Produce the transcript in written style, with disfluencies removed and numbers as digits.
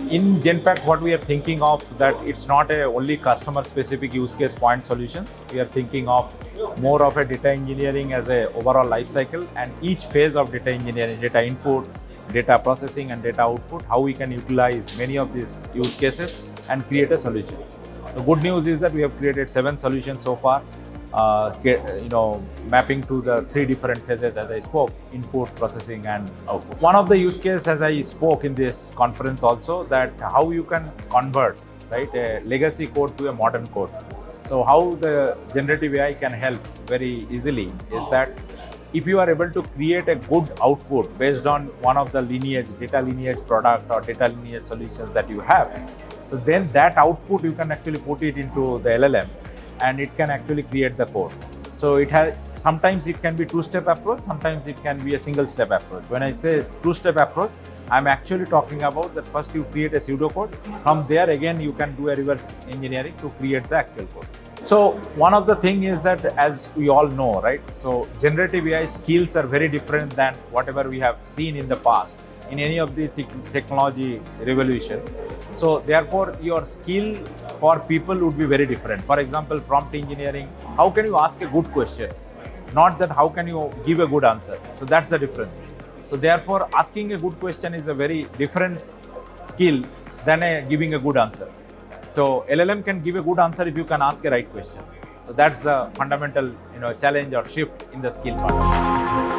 In Genpact, what we are thinking of that it's not a only customer specific use case point solutions. We are thinking of more of a data engineering as a overall life cycle, and each phase of data engineering, data input, data processing and data output, how we can utilize many of these use cases and create a solutions. So good news is that we have created 7 solutions so far, mapping to the 3 different phases as I spoke: input, processing and output. One of the use case as I spoke in this conference also, that how you can convert, right, a legacy code to a modern code. So how the generative AI can help very easily is that if you are able to create a good output based on one of the data lineage product or data lineage solutions that you have, so then that output you can actually put it into the LLM and it can actually create the code. So sometimes it can be two-step approach, sometimes it can be a single-step approach. When I say two-step approach, I'm actually talking about that first you create a pseudocode. From there again you can do a reverse engineering to create the actual code. So one of the thing is that, as we all know, right? So generative AI skills are very different than whatever we have seen in the past in any of the technology revolution. So therefore your skill for people would be very different. For example, prompt engineering, how can you ask a good question? Not that how can you give a good answer. So that's the difference. So therefore asking a good question is a very different skill than giving a good answer. So LLM can give a good answer if you can ask a right question. So that's the fundamental challenge or shift in the skill part.